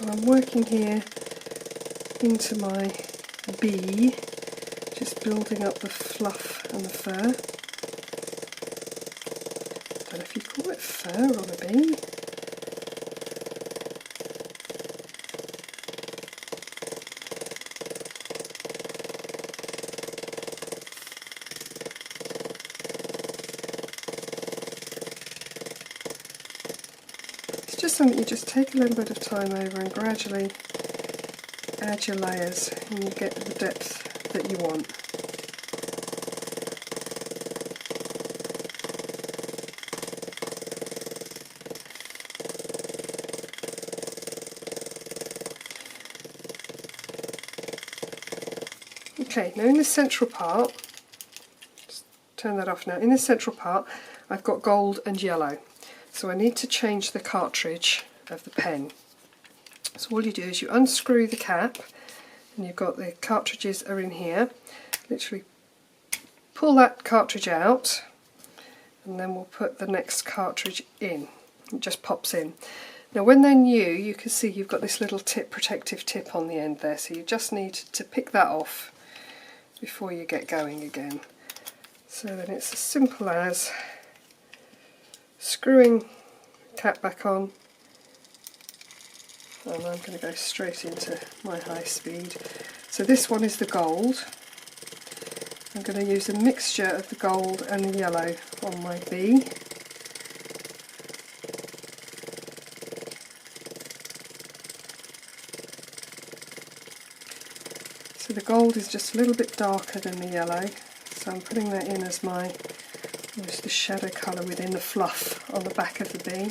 So I'm working here into my bee, just building up the fluff and the fur. I don't know if you call it fur on a bee. It's just something you just take a little bit of time over and gradually add your layers and you get the depth that you want. Okay, now in the central part, just turn that off now, in the central part I've got gold and yellow, so I need to change the cartridge of the pen. So all you do is you unscrew the cap, and you've got the cartridges are in here. Literally pull that cartridge out, and then we'll put the next cartridge in. It just pops in. Now when they're new, you can see you've got this little tip, protective tip on the end there, so you just need to pick that off before you get going again. So then it's as simple as screwing the cap back on, and I'm going to go straight into my high speed. So this one is the gold. I'm going to use a mixture of the gold and the yellow on my bee. So the gold is just a little bit darker than the yellow, so I'm putting that in as my almost the shadow colour within the fluff on the back of the bee.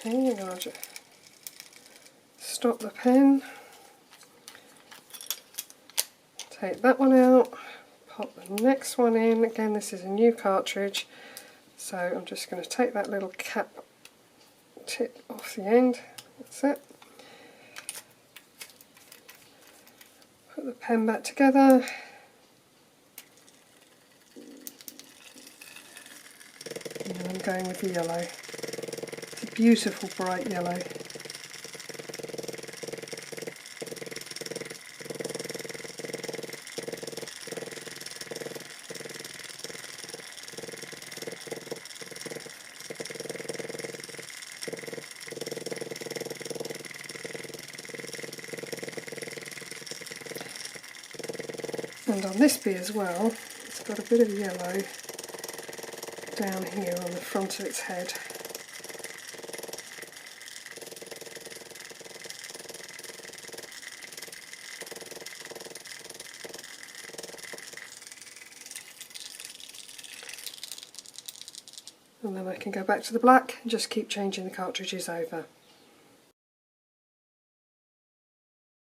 Okay, I'm going to stop the pen, take that one out, pop the next one in. Again, this is a new cartridge, so I'm just going to take that little cap tip off the end. That's it. Put the pen back together. And then I'm going with the yellow. It's a beautiful bright yellow. And on this bee as well, it's got a bit of yellow down here on the front of its head. And then I can go back to the black and just keep changing the cartridges over.